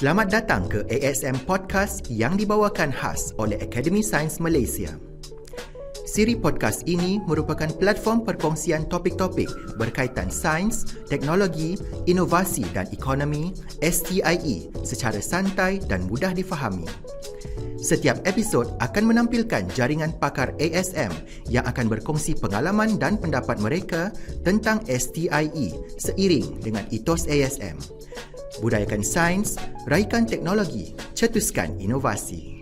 Selamat datang ke ASM Podcast yang dibawakan khas oleh Akademi Sains Malaysia. Siri podcast ini merupakan platform perkongsian topik-topik berkaitan sains, teknologi, inovasi dan ekonomi STIE secara santai dan mudah difahami. Setiap episod akan menampilkan jaringan pakar ASM yang akan berkongsi pengalaman dan pendapat mereka tentang STIE seiring dengan etos ASM. Budayakan sains, raikan teknologi, cetuskan inovasi.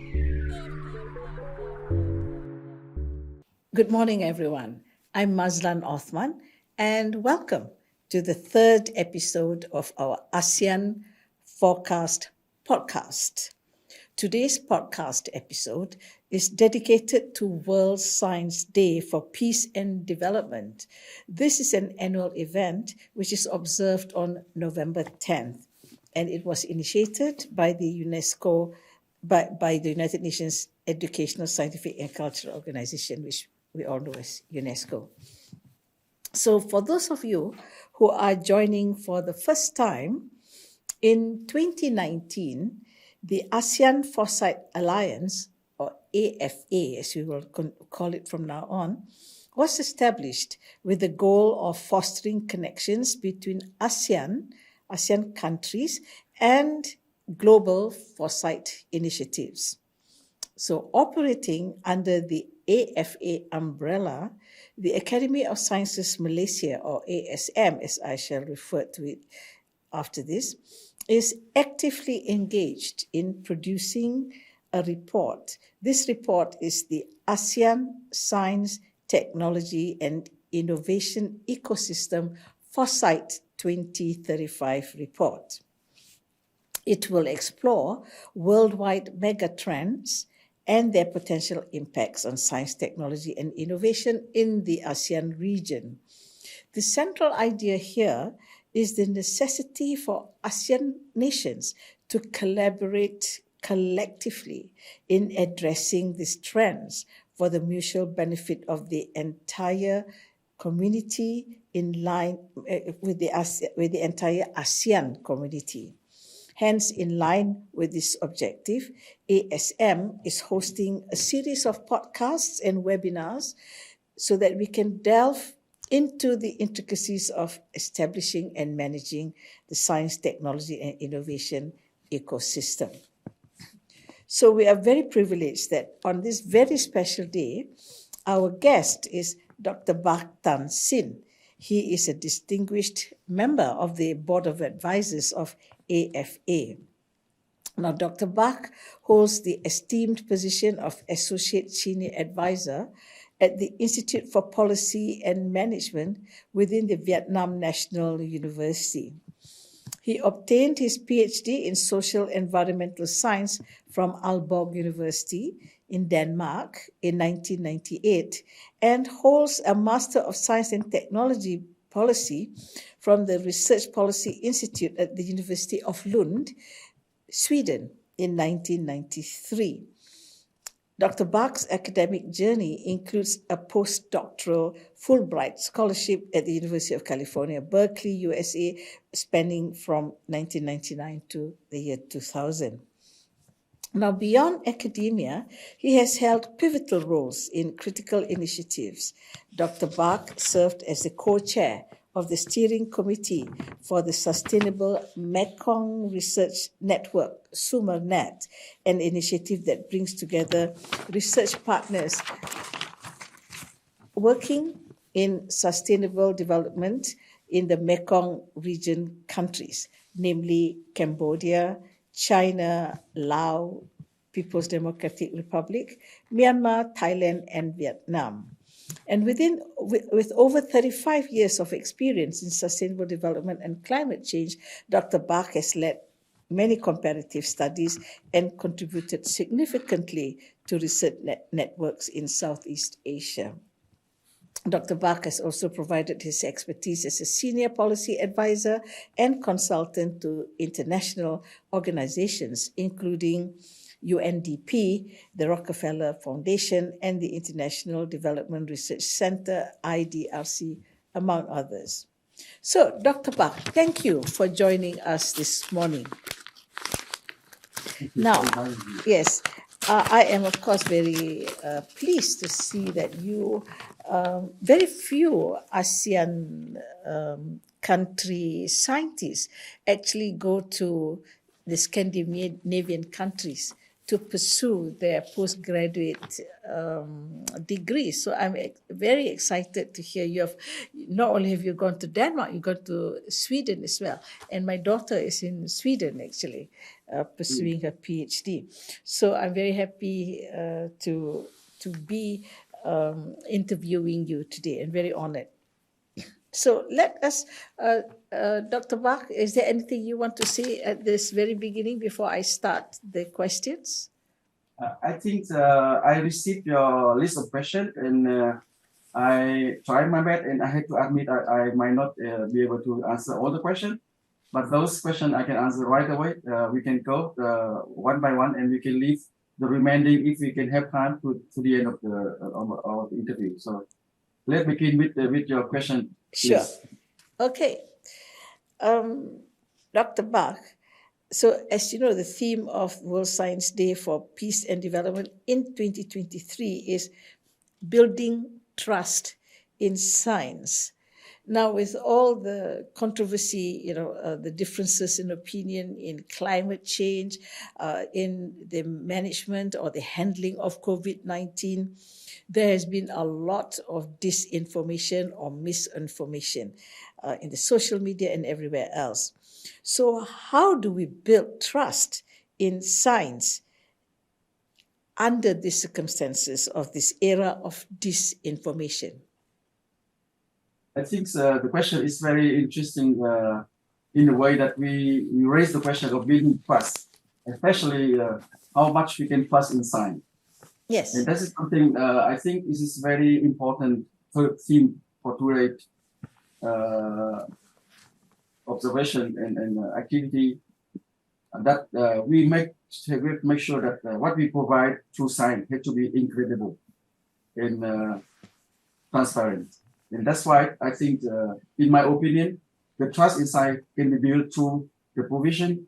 Good morning, everyone. I'm Mazlan Othman, and welcome to the third episode of our ASEAN Forecast podcast. Today's podcast episode is dedicated to World Science Day for Peace and Development. This is an annual event which is observed on November 10th, and it was initiated by the UNESCO, by the United Nations Educational, Scientific and Cultural Organization, which we all know as UNESCO. So for those of you who are joining for the first time, in 2019, the ASEAN Foresight Alliance, or AFA as we will call it from now on, was established with the goal of fostering connections between ASEAN countries and global foresight initiatives. So operating under the AFA umbrella, the Academy of Sciences Malaysia, or ASM as I shall refer to it after this, is actively engaged in producing a report. This report is the ASEAN Science, Technology and Innovation Ecosystem Foresight 2035 report. It will explore worldwide megatrends and their potential impacts on science, technology, and innovation in the ASEAN region. The central idea here is the necessity for ASEAN nations to collaborate collectively in addressing these trends for the mutual benefit of the entire community in line with the entire ASEAN community. Hence, in line with this objective, ASM is hosting a series of podcasts and webinars so that we can delve into the intricacies of establishing and managing the science, technology, and innovation ecosystem. So we are very privileged that on this very special day, our guest is Dr. Bach Tan Sinh. He is a distinguished member of the Board of Advisors of AFA. Now, Dr. Bach holds the esteemed position of Associate Senior Advisor at the Institute for Policy and Management within the Vietnam National University. He obtained his PhD in Social Environmental Science from Aalborg University in Denmark in 1998 and holds a Master of Science and Technology Policy from the Research Policy Institute at the University of Lund, Sweden in 1993. Dr. Bach's academic journey includes a postdoctoral Fulbright scholarship at the University of California, Berkeley, USA, spanning from 1999 to the year 2000. Now, beyond academia, he has held pivotal roles in critical initiatives. Dr. Bach served as the co-chair of the steering committee for the Sustainable Mekong Research Network, SUMERNet, an initiative that brings together research partners working in sustainable development in the Mekong region countries, namely Cambodia, China, Laos, People's Democratic Republic, Myanmar, Thailand, and Vietnam. And with over 35 years of experience in sustainable development and climate change, Dr. Bach has led many comparative studies and contributed significantly to research networks in Southeast Asia. Dr. Bach has also provided his expertise as a senior policy advisor and consultant to international organizations, including UNDP, the Rockefeller Foundation, and the International Development Research Center, IDRC, among others. So, Dr. Bach, thank you for joining us this morning. Now, yes, I am, of course, very pleased to see that you, very few ASEAN country scientists actually go to the Scandinavian countries to pursue their postgraduate degrees. So I'm very excited to hear you have, not only have you gone to Denmark, you got to Sweden as well. And my daughter is in Sweden, actually, pursuing her PhD. So I'm very happy to be interviewing you today, and very honored. So let us, Dr. Bach, is there anything you want to say at this very beginning before I start the questions? I think I received your list of questions, and I tried my best, and I had to admit I might not be able to answer all the questions, but those questions I can answer right away. We can go one by one, and we can leave the remaining, if we can have time, to the end of the interview. So let's begin with your question. Sure. Please. Okay. Dr. Bach, so as you know, the theme of World Science Day for Peace and Development in 2023 is building trust in science. Now, with all the controversy, the differences in opinion in climate change, in the management or the handling of COVID-19, there has been a lot of disinformation or misinformation in the social media and everywhere else. So how do we build trust in science under the circumstances of this era of disinformation? I think the question is very interesting in the way that we raise the question of building trust, especially how much we can trust in science. Yes. And this is something I think this is very important theme for today's observation and activity, that we make sure that what we provide through science has to be incredible and transparent. And that's why I think, in my opinion, the trust in science can be built through the provision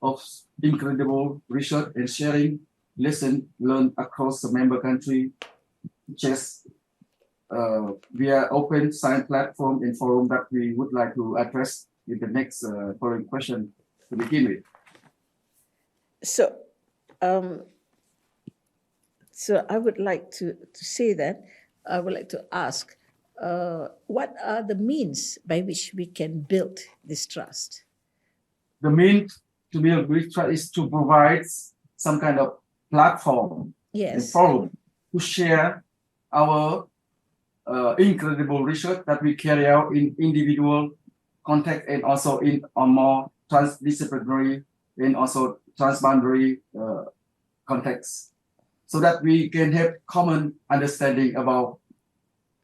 of incredible research and sharing lessons learned across the member country, just via open science platform and forum that we would like to address in the next following question to begin with. So, I would like to say that, I would like to ask, what are the means by which we can build this trust? The means to build this trust is to provide some kind of platform and forum to share our incredible research that we carry out in individual context and also in a more transdisciplinary and also transboundary context, so that we can have common understanding about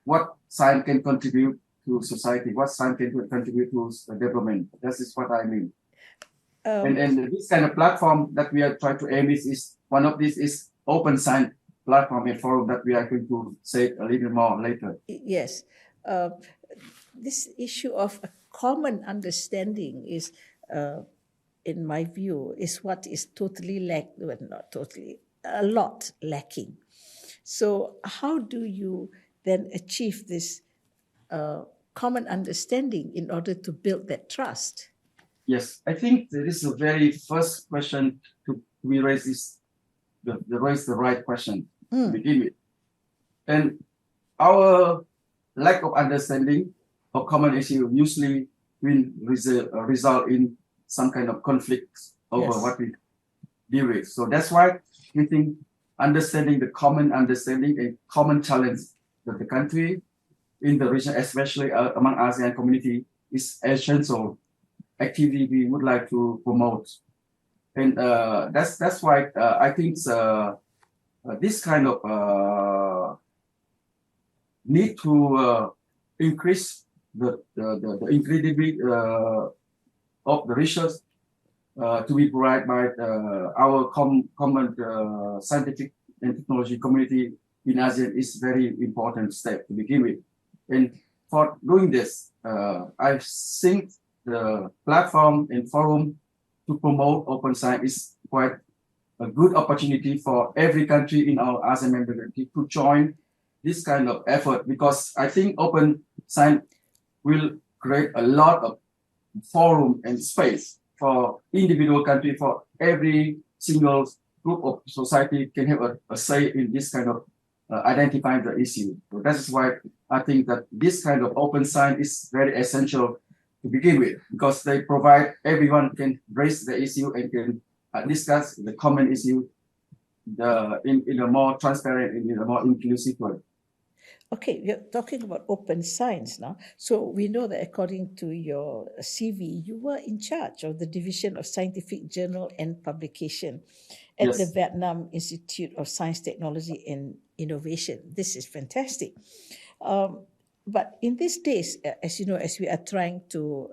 what science can contribute to society, what science can contribute to development. That is what I mean. And this kind of platform that we are trying to aim is one of these is open science platform and forum that we are going to say a little more later. Yes. This issue of a common understanding is, in my view, is what is totally not totally, a lot lacking. So how do you then achieve this common understanding in order to build that trust? Yes, I think this is the very first question we raise is raise the right question to begin with. And our lack of understanding of common issue usually will result in some kind of conflict over what we deal with. So that's why we think understanding the common understanding and common challenge that the country in the region, especially among ASEAN community, is essential activity we would like to promote. And that's why I think this kind of need to increase the incredibility of the research to be provided by our common scientific and technology community in ASEAN is very important step to begin with. And for doing this, I think the platform and forum to promote open science is quite a good opportunity for every country in our ASEAN member country to join this kind of effort, because I think open science will create a lot of forum and space for individual country, for every single group of society can have a say in this kind of identifying the issue. So that is why I think that this kind of open science is very essential to begin with, because they provide everyone can raise the issue and can discuss the common issue in a more transparent and in a more inclusive way. Okay, we're talking about open science now. So we know that according to your CV, you were in charge of the Division of Scientific Journal and Publication at the Vietnam Institute of Science, Technology and Innovation. This is fantastic. But in these days, as you know, as we are trying to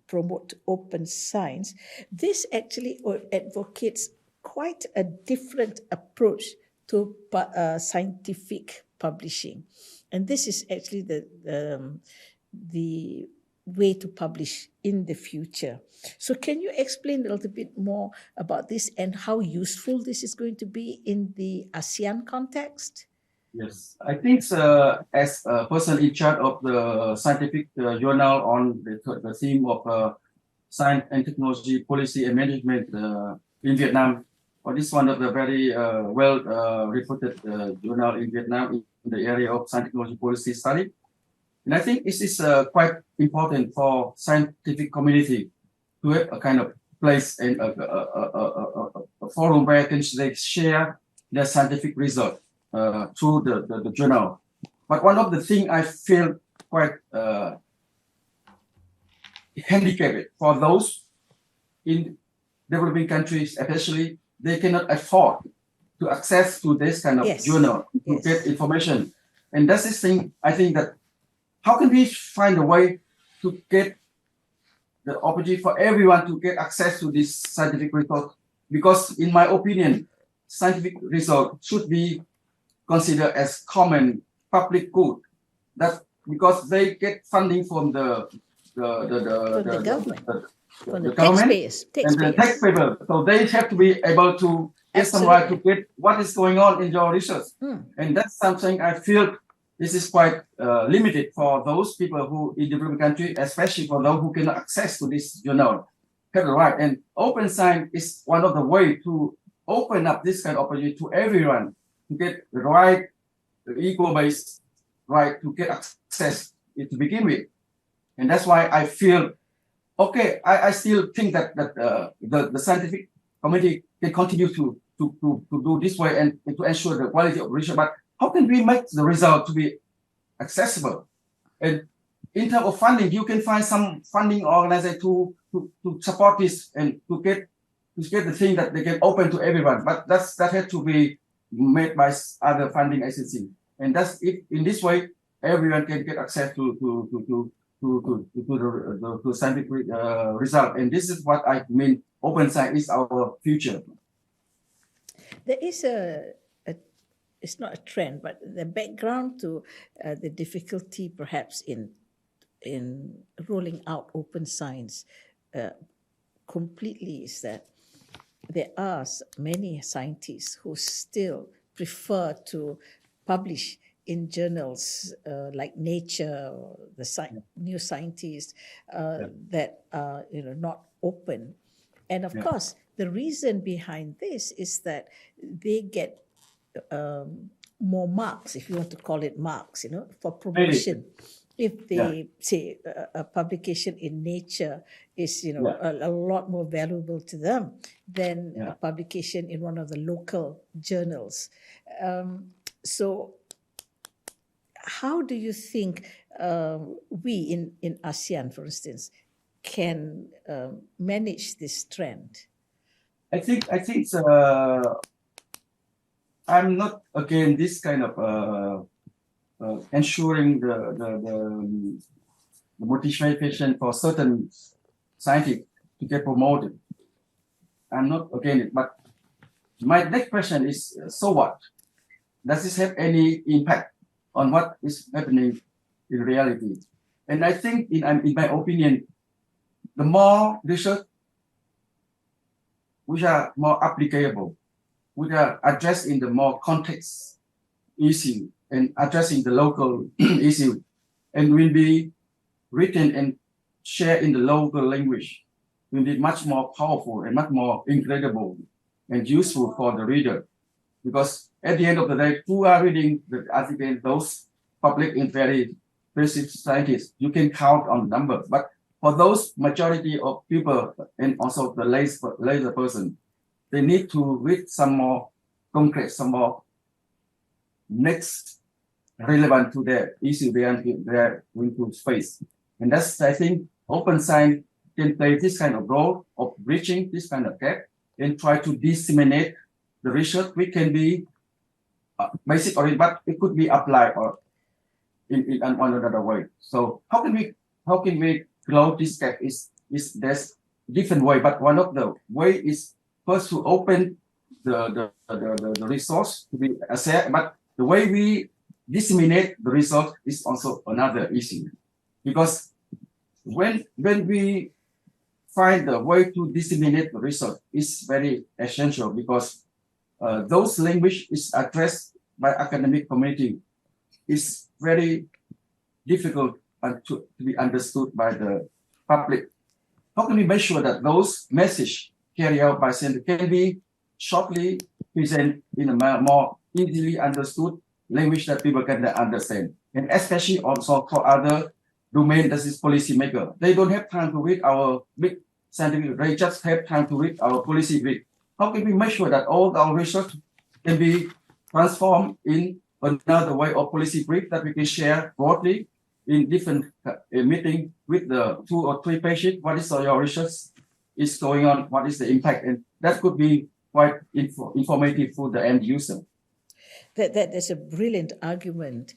promote open science, this actually advocates quite a different approach to scientific publishing, and this is actually the way to publish in the future. So can you explain a little bit more about this and how useful this is going to be in the ASEAN context? Yes, I think as a person in charge of the scientific journal on the theme of science and technology policy and management in Vietnam, this is one of the very well-reputed journal in Vietnam in the area of science technology policy study. And I think this is quite important for scientific community to have a kind of place and a forum where they share their scientific result through the journal. But one of the things I feel quite handicapped for those in developing countries, especially, they cannot afford to access to this kind of journal to get information. And that's this thing, I think that how can we find a way to get the opportunity for everyone to get access to this scientific result? Because in my opinion, scientific result should be considered as common public good. That's because they get funding from the government. From the government taxpayers. And the taxpayer. So they have to be able to get some right to get what is going on in your research. And that's something I feel this is quite limited for those people who in developing country, especially for those who cannot access to this journal, have the right. And open science is one of the way to open up this kind of opportunity to everyone to get the right, the equal-based right to get access to begin with. And that's why I feel, okay, I still think that the scientific community can continue to do this way and to ensure the quality of research. But how can we make the result to be accessible? And in terms of funding, you can find some funding organization to support this and to get the thing that they can open to everyone. But that had to be made by other funding agency. And that's if in this way everyone can get access to the scientific result. And this is what I mean. Open science is our future. There is it's not a trend, but the background to the difficulty perhaps in rolling out open science completely is that there are many scientists who still prefer to publish in journals like Nature or the New Scientist that are not open. And of course, the reason behind this is that they get more marks, if you want to call it marks, for promotion. If they say a publication in Nature is, a lot more valuable to them than a publication in one of the local journals. So how do you think we in ASEAN, for instance, can manage this trend? I think I'm not again this kind of ensuring the motivation for certain scientists to get promoted. I'm not against it, but my next question is: so what? Does this have any impact on what is happening in reality? And I think, in my opinion, the more research which are more applicable, which are addressed in the more context issue and addressing the local issue, and will be written and shared in the local language, will be much more powerful and much more incredible and useful for the reader. Because at the end of the day, who are reading the article, those public and very basic societies, you can count on numbers. But for those majority of people and also the later person, they need to read some more concrete, some more next relevant to their issue they are going to face. And that's, I think, open science can play this kind of role of bridging this kind of gap and try to disseminate the research, which can be basic or but it could be applied or in one another way. So how can we close this gap? Is there's different way, but one of the way is first to open the resource to be assessed, but the way we disseminate the resource is also another issue. Because when we find the way to disseminate the resource is very essential, because those language is addressed by academic community is very difficult to be understood by the public. How can we make sure that those message carried out by center can be shortly presented in a more easily understood language that people can understand? And especially also for other domain, that is policymaker. They don't have time to read our big scientific, they just have time to read our policy brief. How can we make sure that all our research can be transformed in another way of policy brief that we can share broadly in different meeting with the 2 or 3 pages? What is your research is going on? What is the impact? And that could be quite informative for the end user. That is a brilliant argument,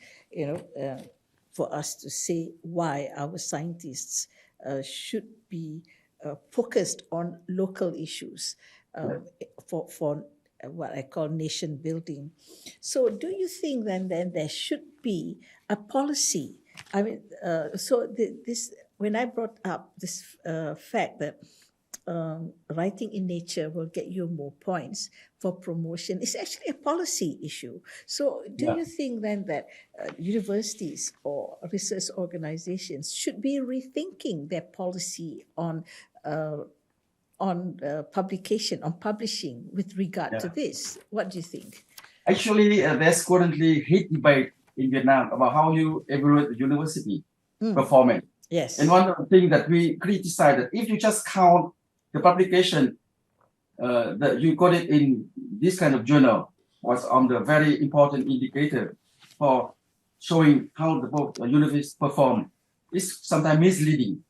for us to say why our scientists should be focused on local issues for what I call nation building. So do you think then there should be a policy? I mean, this when I brought up this fact that writing in Nature will get you more points for promotion, it's actually a policy issue. So do you think then that universities or research organizations should be rethinking their policy on publication, on publishing with regard to this? What do you think? Actually, there's currently heat debate in Vietnam about how you evaluate the university performance. Yes. And one of the things that we criticize that if you just count the publication that you got it in this kind of journal was on the very important indicator for showing how the universities perform, is sometimes misleading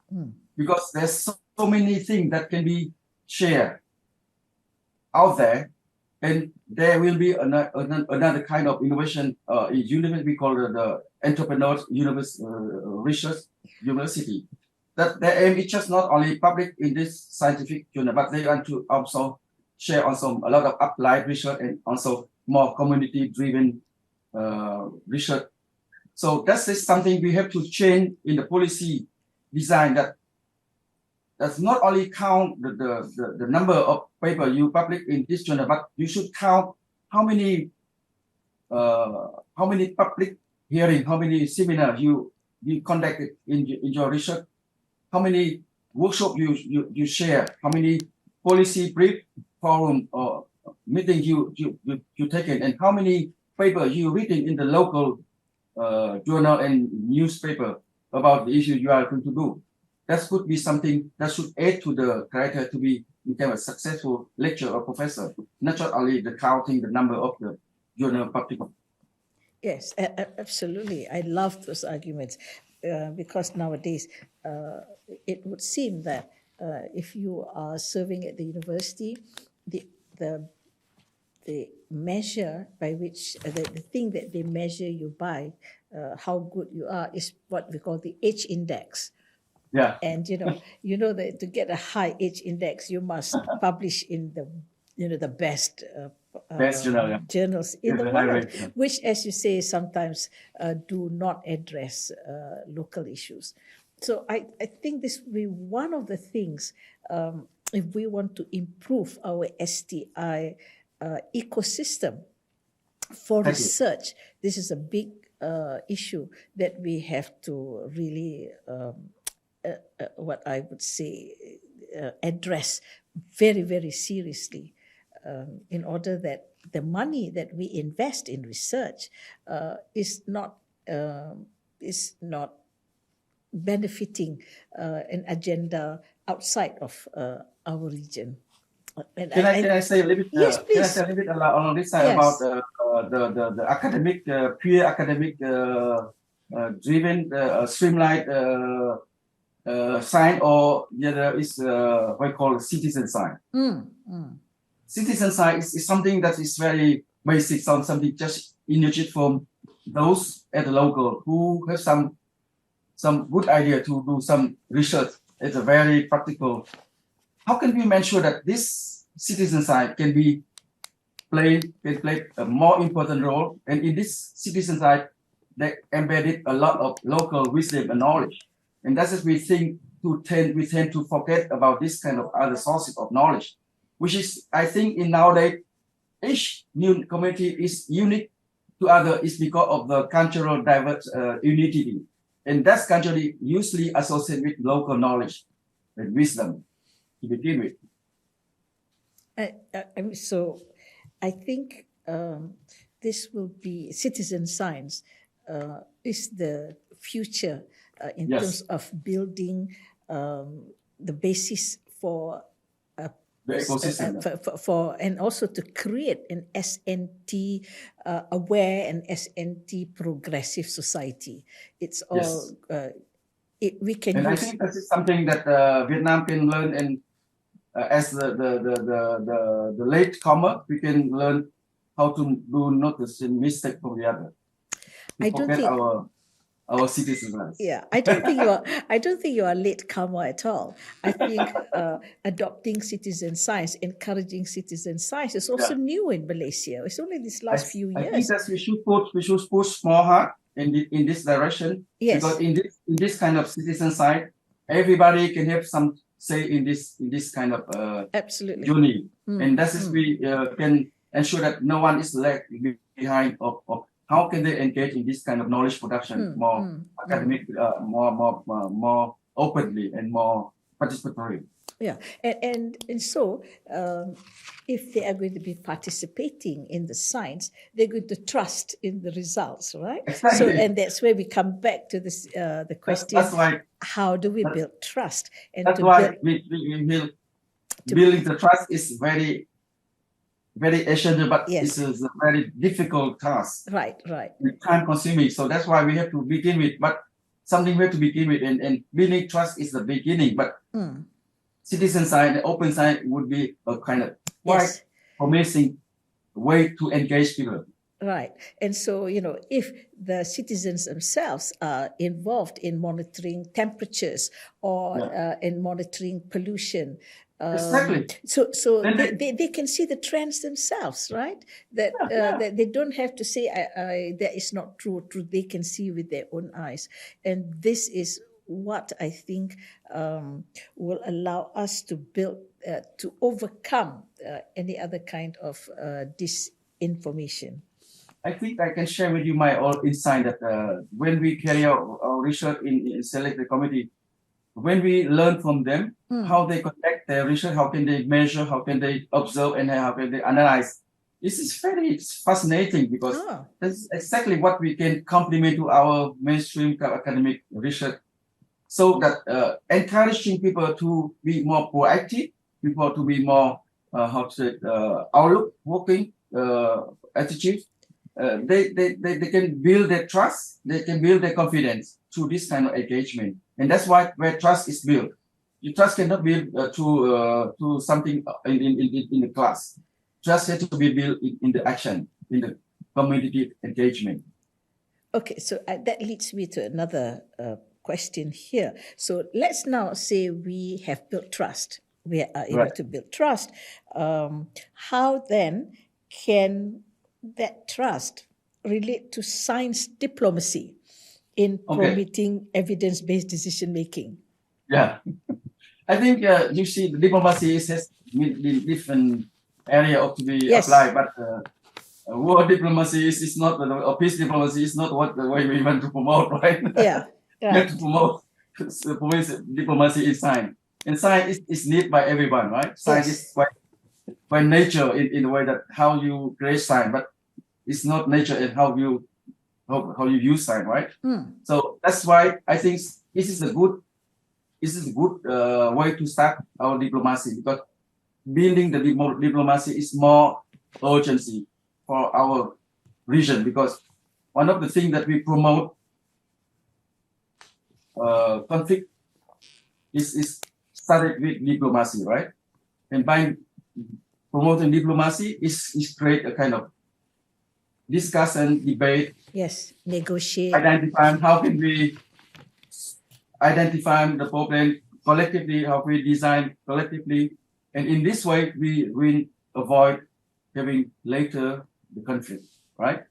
because there's so many things that can be shared out there, and there will be another kind of innovation in university. We call it the entrepreneur research university. That their aim is just not only public in this scientific journal, but they want to also share also a lot of applied research and also more community-driven research. So that's something we have to change in the policy design, that does not only count the number of paper you publish in this journal, but you should count how many public hearing, how many seminars you conducted in your research, how many workshops you share, how many policy brief forum or meeting you taken, and how many papers you written in the local journal and newspaper about the issue you are going to do. That could be something that should add to the criteria to become a successful lecturer or professor, not just only the counting the number of the journal public. Yes, absolutely. I love those arguments because nowadays it would seem that if you are serving at the university, the measure by which the thing that they measure you by, how good you are, is what we call the H index. Yeah. And you know that to get a high H index, you must publish in the best journals in the world, which, as you say, sometimes do not address local issues. So I think this will be one of the things if we want to improve our STI ecosystem for research, this is a big issue that we have to really, what I would say, address very, very seriously, in order that the money that we invest in research is not benefiting an agenda outside of our region. And can I say a little bit? Yes, please. Can I say a little bit on this side Yes. about the academic, pure academic driven, streamlined science, or the other is what we call citizen science. Citizen science is something that is very basic, something just initiated from those at the local who have some good idea to do some research. It's a very practical. How can we make sure that this citizen science can play a more important role? And in this citizen science, they embedded a lot of local wisdom and knowledge. And that's what we think we tend to forget about this kind of other sources of knowledge, which is, I think, in nowadays, each new community is unique to other is because of the cultural diverse unity. And that's culturally usually associated with local knowledge and wisdom to begin with. So I think this will be citizen science is the future in terms of building the basis for the ecosystem for and also to create an SNT aware and SNT progressive society. It's all we can. And I think this is something that Vietnam can learn, and as the late comer, we can learn how to do not the same mistake from the other. I don't think our citizens. Yeah, I don't think you are late comer at all. I think adopting citizen science, encouraging citizen science is also new in Malaysia. It's only this last few years. I think that we should push more hard in this direction. Yes. Because in this kind of citizen science, everybody can have some say in this kind of absolutely journey, and that is we can ensure that no one is left behind of how can they engage in this kind of knowledge production more academic, more openly and more participatory. Yeah, and so if they are going to be participating in the science, they're going to trust in the results, right? Exactly. So, and that's where we come back to this the question: that's why, how do we build trust? And that's why building the trust is very, very essential, but it's a very difficult task. Right. Time consuming. So that's why we have to begin with. But something we have to begin with, and building trust is the beginning. But citizen science, open science would be a kind of quite promising way to engage people. Right. And so, if the citizens themselves are involved in monitoring temperatures or in monitoring pollution, exactly. So they can see the trends themselves, right? That they don't have to say that is not true. They can see with their own eyes, and this is what I think will allow us to build to overcome any other kind of disinformation. I think I can share with you my own insight that when we carry out our research in selected committee, when we learn from them how they conduct their research, how can they measure, how can they observe, and how can they analyze. This is very fascinating because that's exactly what we can complement to our mainstream academic research. So that encouraging people to be more proactive, people to be more outlook working attitude. They can build their trust, they can build their confidence through this kind of engagement, and that's why where trust is built. Your trust cannot be through something in the class. Trust has to be built in the action, in the community engagement. Okay, so that leads me to another question here. So let's now say we have built trust. We are able to build trust. How then can that trust relate to science diplomacy in promoting evidence-based decision making? Yeah, I think you see, the diplomacy has different area of to be Yes. applied, but war diplomacy is not, or peace diplomacy is not what the way we want to promote, right? Yeah, We have right. to promote diplomacy is science, and science is needed by everyone, right? Science Yes. is by nature in the way that how you create science, but it's not nature in how you use science, right? So that's why I think this is a good way to start our diplomacy, because building the diplomacy is more urgency for our region, because one of the things that we promote conflict is started with diplomacy, right? And by promoting diplomacy is create a kind of discussion, debate. Yes, negotiate. Identifying how can we identify the problem collectively, how we design collectively, and in this way we avoid having later the conflict, right?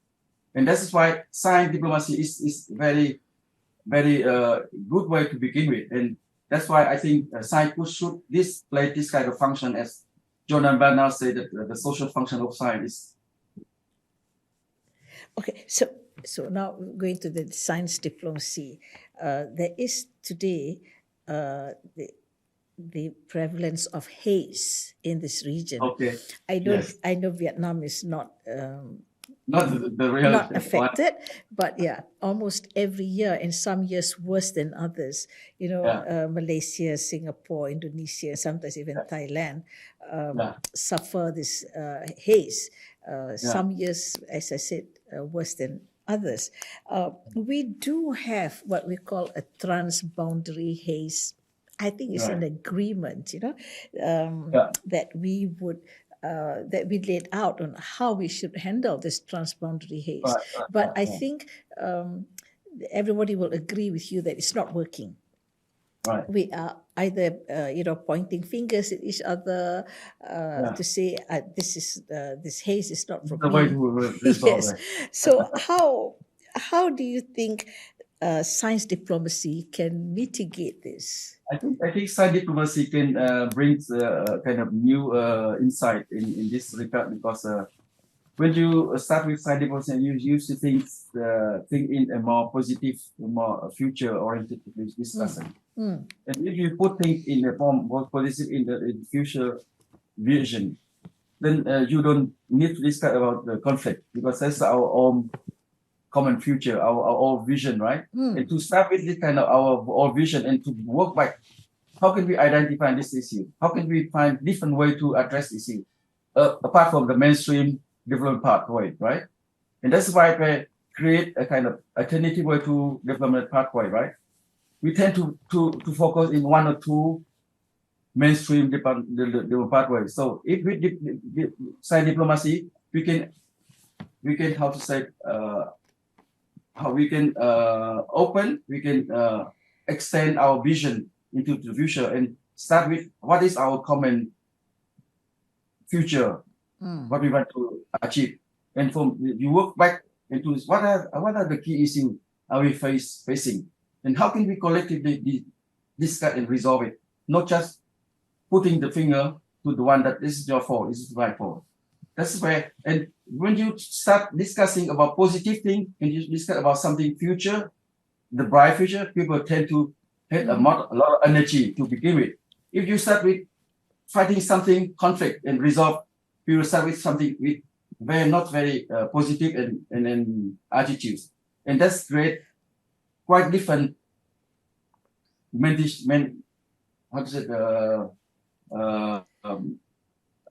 And this is why science diplomacy is very good way to begin with, and that's why I think science should play this kind of function, as Jordan Bernard said, that the social function of science is. Okay, so now going to the science diplomacy, there is today the prevalence of haze in this region. Okay. I know Yes. I know Vietnam is not the real not affected, but yeah, almost every year, and some years worse than others. You know, Malaysia, Singapore, Indonesia, sometimes even Thailand suffer this haze. Some years, as I said, worse than others. We do have what we call a transboundary haze. I think it's an agreement, you know, that we would. That we laid out on how we should handle this transboundary haze. But I think everybody will agree with you that it's not working. Right. We are either, pointing fingers at each other to say this haze is not from The way me. to resolve Yes. it. So how do you think science diplomacy can mitigate this? I think science diplomacy can bring kind of new insight in this regard, because when you start with science diplomacy, you used to think in a more positive, more future-oriented discussion. And if you put things in a form more positive in the future vision, then you don't need to discuss about the conflict, because that's our own common future, our vision, right? And to start with this kind of our vision and to work back, how can we identify this issue? How can we find different way to address this issue apart from the mainstream development pathway, right? And that's why we create a kind of alternative way to development pathway, right? We tend to focus in one or two mainstream development pathways. So if we science diplomacy, we can how to say how we can extend our vision into the future and start with what is our common future, what we want to achieve, and from you work back into what are the key issues are we facing, and how can we collectively discuss and resolve it, not just putting the finger to the one that this is your fault, this is my fault. That's where, and when you start discussing about positive thing and you discuss about something future, the bright future, people tend to have a lot of energy to begin with. If you start with fighting something, conflict and resolve, you will start with something with not very positive and attitudes, and that's quite different.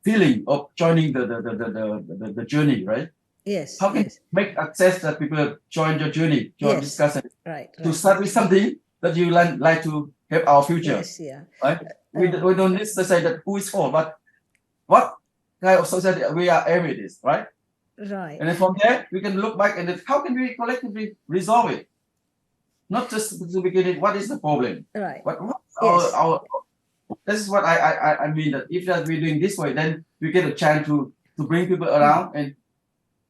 Feeling of joining the journey, right? Yes. How can you make access that people join your journey, join discussion, right? To start with something that you like to have our future. Yes, yeah. Right? We don't need to say that who is for, but what kind of society we are aiming this, right? Right. And then from there we can look back and then how can we collectively resolve it? Not just to begin it, what is the problem? Right. What's our this is what I mean, that if we're doing this way, then we get a chance to bring people around, and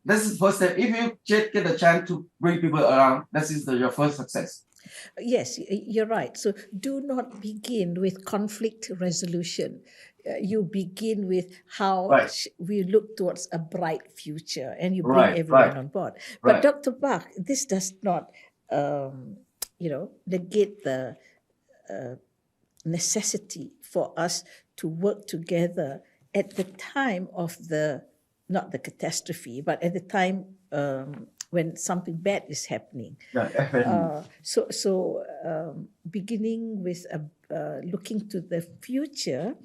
this is the first step. If you get a chance to bring people around, this is your first success. Yes, you're right. So do not begin with conflict resolution. You begin with how Right, we look towards a bright future, and you bring right, right, everyone on board. But right. Dr. Bach, this does not, negate the necessity for us to work together at the time of not the catastrophe, but at the time when something bad is happening. Yeah, definitely. Beginning with looking to the future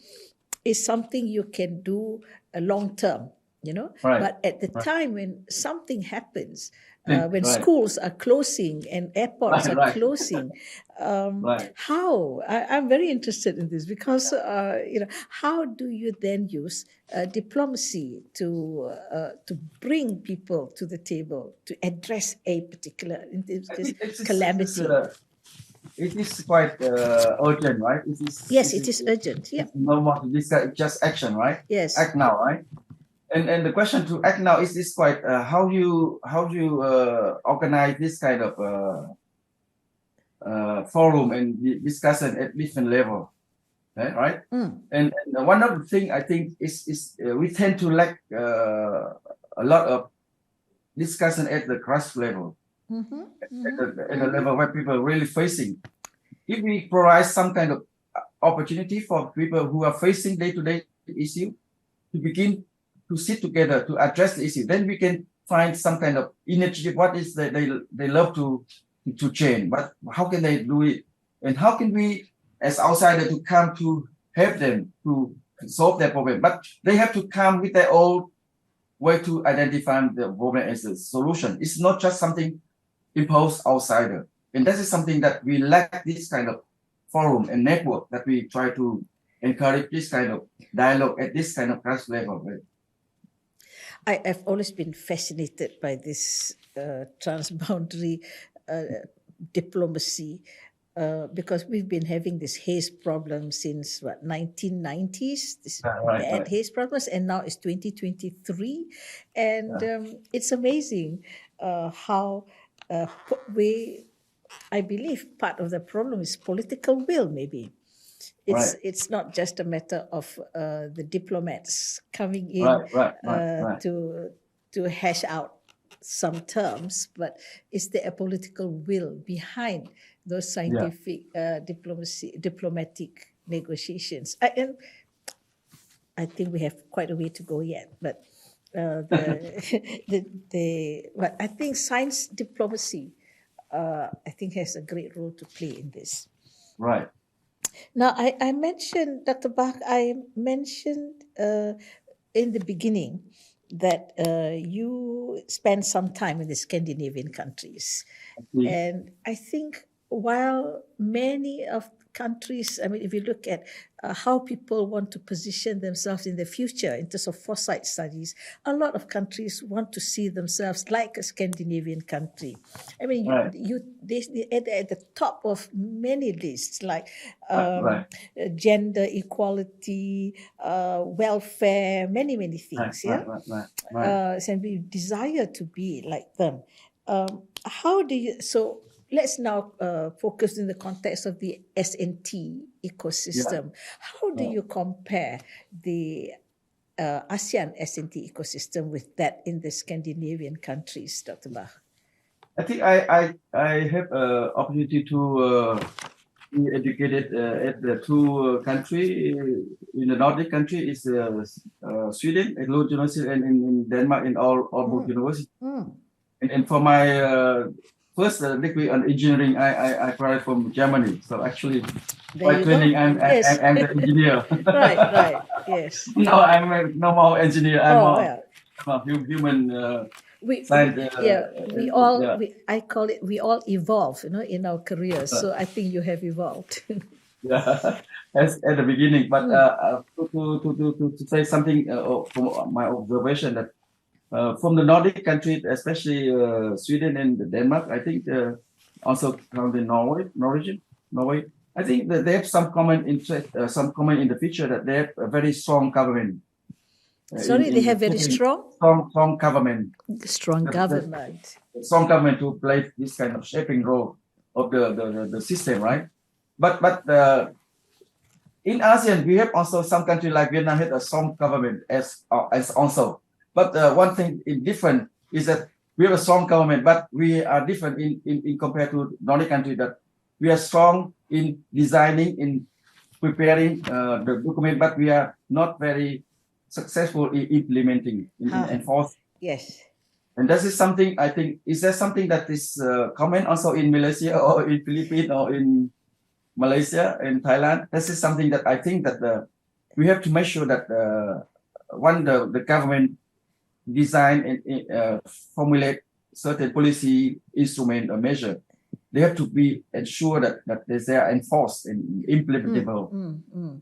is something you can do long term, Right, But at the right, time when something happens, when right, schools are closing and airports right, are right, closing, right. I'm very interested in this because how do you then use diplomacy to bring people to the table to address a particular in I this think calamity? it is quite urgent, right? Yes, it is urgent. Yeah. It's no more to discuss, just action, right? Yes. Act now, right? And the question to act now is quite how you organize this kind of forum and discussion at different level, right? And one of the thing I think is we tend to lack a lot of discussion at the grass level, at the level where people are really facing. If we provide some kind of opportunity for people who are facing day-to-day issue to begin to sit together to address the issue, then we can find some kind of initiative. What is that they love to change, but how can they do it, and how can we as outsiders to come to help them to solve their problem? But they have to come with their own way to identify the problem as a solution. It's not just something imposed outsider, and that is something that we lack, this kind of forum and network that we try to encourage, this kind of dialogue at this kind of class level. Right? I've always been fascinated by this transboundary diplomacy because we've been having this haze problem since 1990s, this bad haze problems, and now it's 2023, and it's amazing how I believe part of the problem is political will, maybe. It's not just a matter of the diplomats coming in to hash out some terms, but is there a political will behind those scientific diplomatic negotiations? And I think we have quite a way to go yet, but but I think science diplomacy I think has a great role to play in this. Right. Now, I mentioned, Dr. Bach, I mentioned in the beginning that you spent some time in the Scandinavian countries. And I think while many of countries, I mean, if you look at how people want to position themselves in the future in terms of foresight studies, a lot of countries want to see themselves like a Scandinavian country. I mean, they at the top of many lists, like gender equality, welfare, many things. And we desire to be like them. How do you? So let's now focus in the context of the S&T ecosystem. How do you compare the ASEAN S&T ecosystem with that in the Scandinavian countries, Dr. Bach? I think I have an opportunity to be educated at the two countries in the Nordic country is Sweden at Lund University, and in Denmark in Aalborg University. And for my first degree on engineering, I graduated from Germany. So actually, by training, I'm an engineer. Right, yes. No, I'm a normal engineer. I'm a human science. I call it, we all evolve, in our careers. So I think you have evolved. As at the beginning. But to say something from my observation that from the Nordic countries, especially Sweden and Denmark, I think also the Norway. I think that they have some common interest, some common in the future, that they have a very strong government. They have very strong government. Strong government. Strong government to play this kind of shaping role the system, right? But in ASEAN, we have also some countries like Vietnam had a strong government as also. But one thing different is that we have a strong government, but we are different in compared to Nordic countries, that we are strong in designing, in preparing the document, but we are not very successful in implementing, in enforcing. Yes. And this is something, I think, is there something that is common also in Malaysia or in Philippines or in Malaysia and Thailand? This is something that I think that we have to make sure that when the government design and formulate certain policy instrument or measure, they have to be ensured that they are enforced and implementable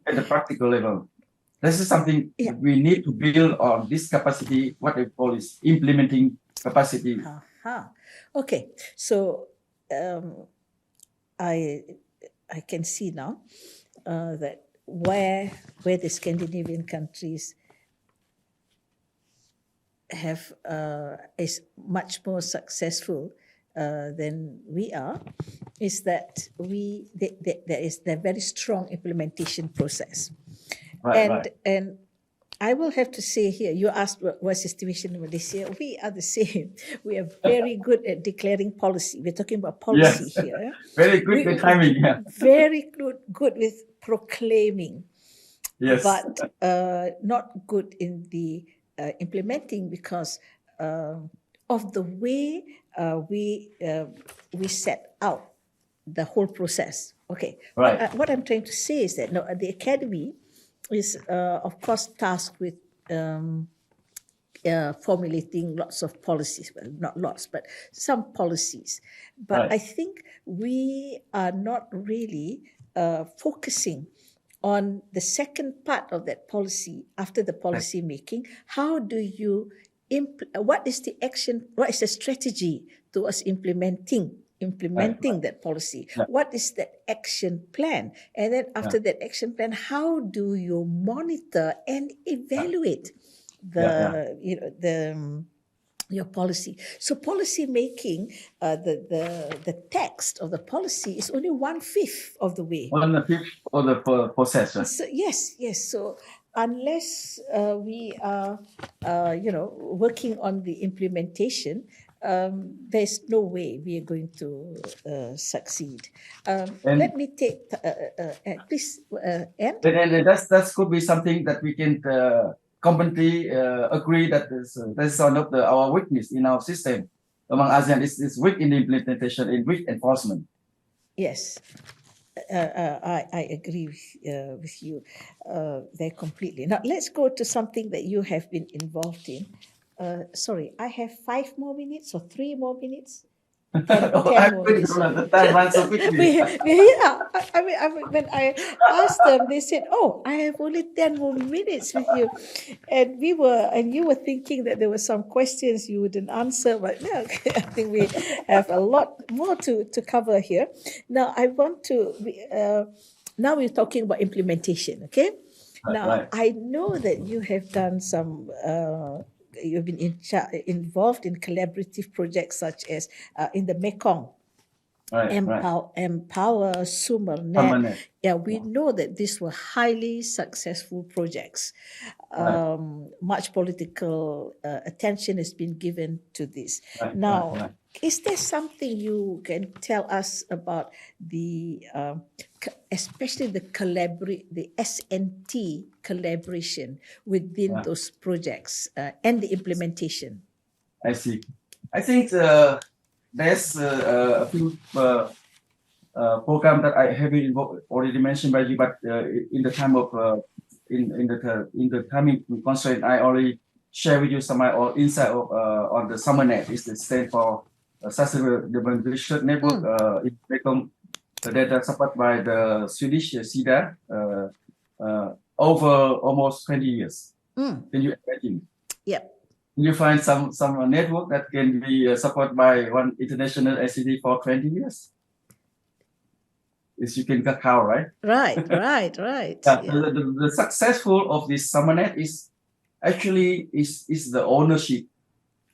at the practical level. This is something we need to build on, this capacity, what they call is implementing capacity. Okay, so I can see now that where the Scandinavian countries have is much more successful than we are, is that there is a very strong implementation process. And I will have to say here, you asked what's the situation in Malaysia. We are the same. We are very good at declaring policy. We're talking about policy here. Very good with timing. Yeah. Very good with proclaiming. Yes. But not good in the implementing because of the way we set out the whole process. Okay. Right. What I'm trying to say is that the academy is of course tasked with formulating lots of policies. Well, not lots, but some policies. But I think we are not really focusing on the second part of that policy after the policy making. How do you what is the action? What is the strategy towards implementing that policy? What is that action plan? And then after that action plan, how do you monitor and evaluate your policy? So policy making, the text of the policy is only 1/5 of the way. 1/5 of the process. So, yes. So unless we are, working on the implementation, there's no way we are going to succeed. Let me take, please, end. And that could be something that we can commonly agree that is one of our weakness in our system among ASEAN is weak in the implementation and weak enforcement. Yes. I agree with you there completely. Now, let's go to something that you have been involved in. Sorry, I have 5 more minutes or 3 more minutes? 10 more minutes. The time runs so quickly. I mean, when I asked them, they said, "Oh, I have only 10 more minutes with you," and you were thinking that there were some questions you wouldn't answer, but no, I think we have a lot more to cover here. Now, I want to. Now we're talking about implementation. Okay. I know that you have done some. You've been involved in collaborative projects such as in the Mekong, Empower, Sumernet. Yeah, we know that these were highly successful projects. Much political attention has been given to this. Now, is there something you can tell us about the, especially the SNT collaboration within those projects and the implementation? I see. I think there's a few programs that I have already mentioned by you, but in the time of in the timing constraint, I already share with you some insight on the Sumernet. It's the stand for Sustainable Research Network in Mekong that are supported by the Swedish SIDA over almost 20 years. Can you imagine? Yep. You find some network that can be supported by one international SCD for 20 years. As you can count, right? Right. The successful of this Sumernet is actually is the ownership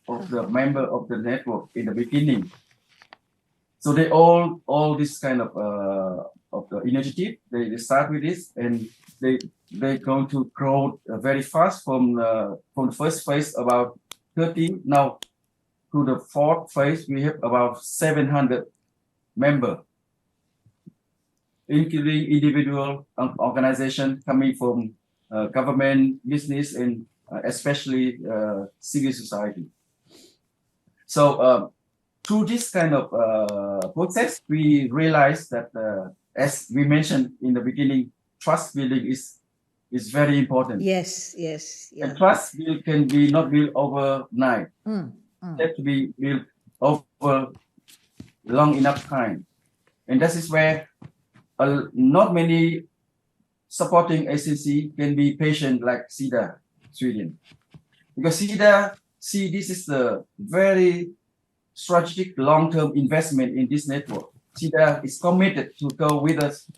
of the member of the network in the beginning. So they all this kind of the initiative. They start with this, and they're going to grow very fast from the first phase about 30 now to the fourth phase. We have about 700 members, including individual organization coming from government, business, and especially civil society. So through this kind of process, we realize that, as we mentioned in the beginning, trust building is very important. Yes. And trust can be not built overnight. It has to be built over long enough time. And that is where not many supporting agencies can be patient like SIDA, Sweden. Because SIDA see this is the very strategic long-term investment in this network. SIDA is committed to go with us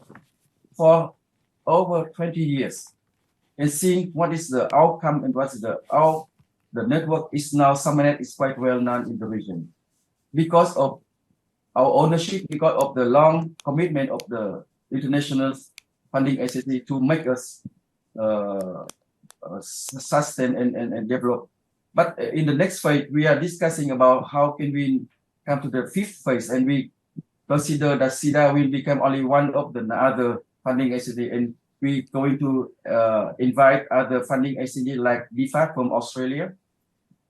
for over 20 years and seeing what is the outcome and what's the network is now. SUMMIT is quite well known in the region because of our ownership, because of the long commitment of the international funding agency to make us sustain and develop. But in the next phase, we are discussing about how can we come to the fifth phase, and we consider that SIDA will become only one of the other funding agency, and we're going to invite other funding agency like DFAC from Australia,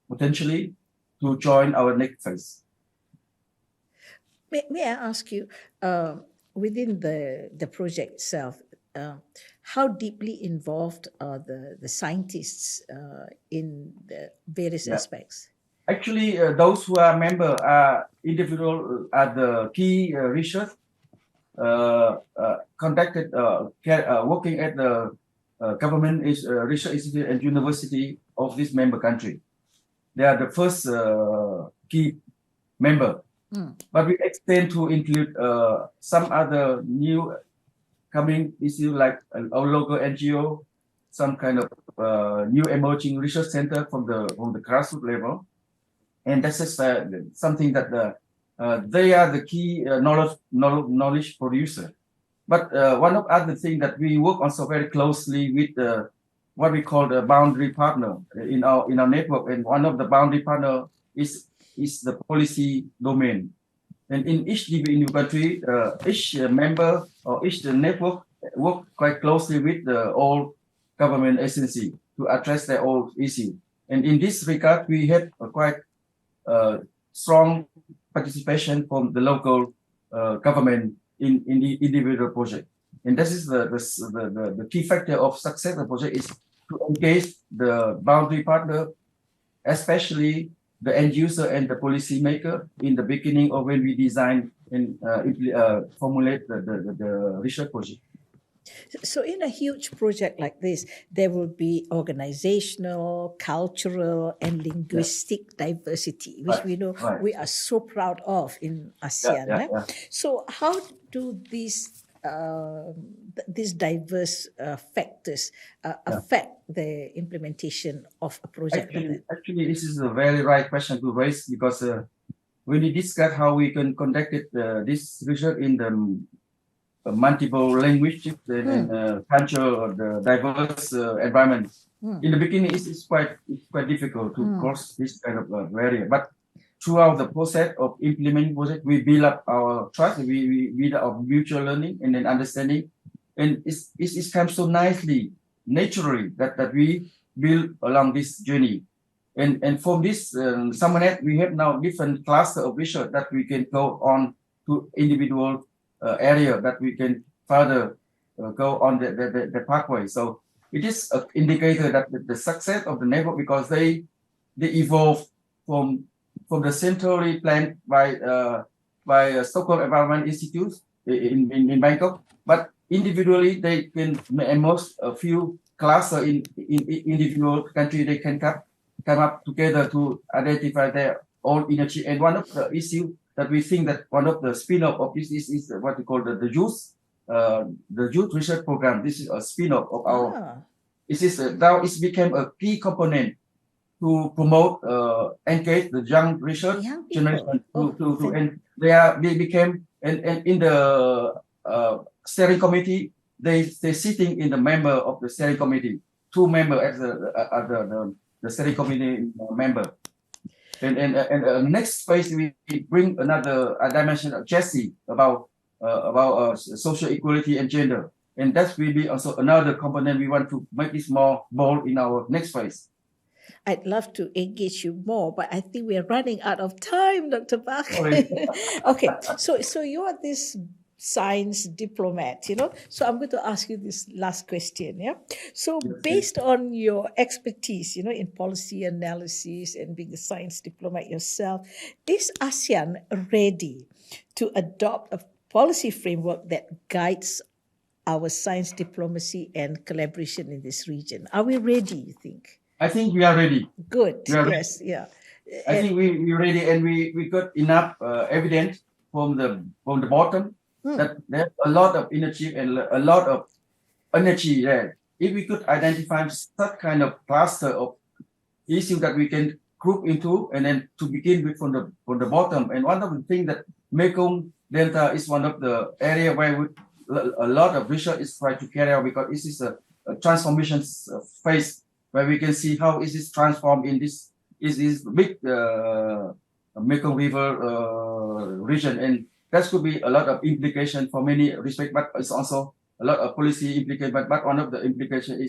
potentially, to join our next phase. May I ask you, within the project itself, how deeply involved are the scientists in the various aspects? Actually, those who are members are individual at the key research conducted working at the government research institute and university of this member country. They are the first key member. But we extend to include some other new coming issue like our local NGO, some kind of new emerging research center from the grassroots level, and that's just something that they are the key knowledge producer. But one of other thing that we work also very closely with what we call the boundary partner in our network, and one of the boundary partner is the policy domain. And in each individual country, each member or each network work quite closely with the all government agency to address their own issue. And in this regard, we have a quite strong participation from the local government in the individual project. And this is the key factor of success of the project is to engage the boundary partner, especially the end user and the policy maker in the beginning or when we design and formulate the research project. So in a huge project like this, there will be organizational, cultural, and linguistic diversity, which we know we are so proud of in ASEAN. So how do these diverse factors affect the implementation of a project? Actually, this is a very right question to raise, because when we discuss how we can conduct this research in the multiple languages and culture or the diverse environment, in the beginning it's quite difficult to cross this kind of barrier. But throughout the process of implementing project, we build up our trust, we build up our mutual learning and then understanding, and it comes so nicely, naturally that we build along this journey. And from this SUMMIT, we have now different cluster of research that we can go on to individual area that we can further go on the pathway. So it is an indicator that the success of the network, because they evolve from the centrally planned by Stockholm Environment Institute in Bangkok, but individually they can emerge a few cluster in individual country. They can come up together to identify their own energy. And one of the issues that we think that one of the spin-off of this is what we call the youth research program. This is a spin-off of our. This is now it's become a key component to promote, engage the young research generation and they became and in the steering committee, they sitting in the member of the steering committee, 2 members as the steering committee member. And next phase we bring another dimension of Jesse about social equality and gender, and that will be also another component we want to make this more bold in our next phase. I'd love to engage you more, but I think we're running out of time, Dr. Bach. Okay, so you are this science diplomat, so I'm going to ask you this last question. So based on your expertise, in policy analysis and being a science diplomat yourself, is ASEAN ready to adopt a policy framework that guides our science diplomacy and collaboration in this region? Are we ready, you think? I think we are ready. Good. Yes. Ready. Yeah. I think we're ready, and we got enough evidence from the bottom that there's a lot of energy and a lot of energy there. If we could identify such kind of cluster of issues that we can group into, and then to begin with from the bottom. And one of the things that Mekong Delta is one of the area where a lot of research is trying to carry out, because this is a transformation phase where we can see how is this transformed in this big Mekong River region, and that could be a lot of implication for many respects, but it's also a lot of policy implication. But one of the implication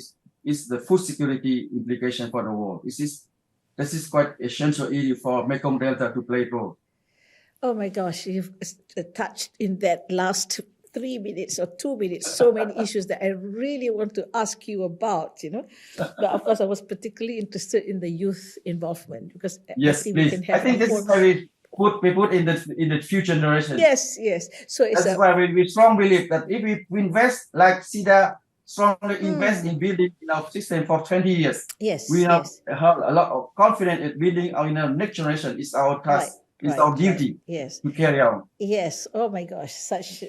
is the food security implication for the world. This is quite essential issue for Mekong Delta to play a role. Oh my gosh, you've touched in that last 3 minutes or 2 minutes so many issues that I really want to ask you about, But of course, I was particularly interested in the youth involvement, because yes, please. I think this is why we put in the future generation. Yes. So that's why we strongly believe that if we invest, like SIDA strongly invest in building in our system for 20 years. Yes. We have a lot of confidence in building our next generation. Is our task. It's our duty to carry out. Yes. Oh my gosh, such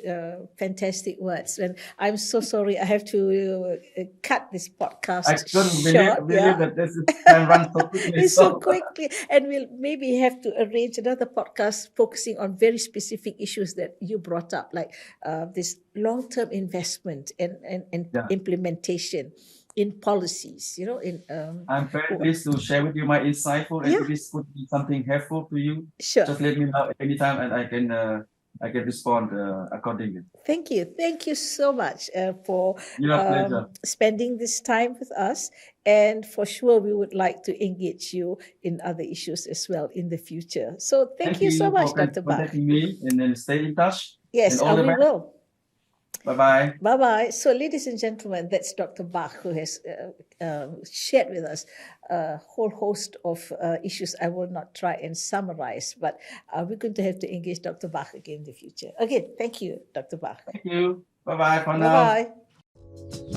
fantastic words. And I'm so sorry I have to cut this podcast. I couldn't believe that this time runs so quickly. It's so quickly. And we'll maybe have to arrange another podcast focusing on very specific issues that you brought up, like this long-term investment and implementation in policies, I'm very pleased to share with you my insightful, and if this could be something helpful to you, sure, just let me know anytime, and I can respond accordingly. Thank you so much for spending this time with us, and for sure we would like to engage you in other issues as well in the future. So thank you so much, Dr. Bach. Contacting me, and then stay in touch. Yes, we will. Bye-bye. Bye-bye. So, ladies and gentlemen, that's Dr. Bach, who has shared with us a whole host of issues. I will not try and summarize, but we're going to have to engage Dr. Bach again in the future. Again, thank you, Dr. Bach. Thank you. Bye-bye for now. Bye-bye.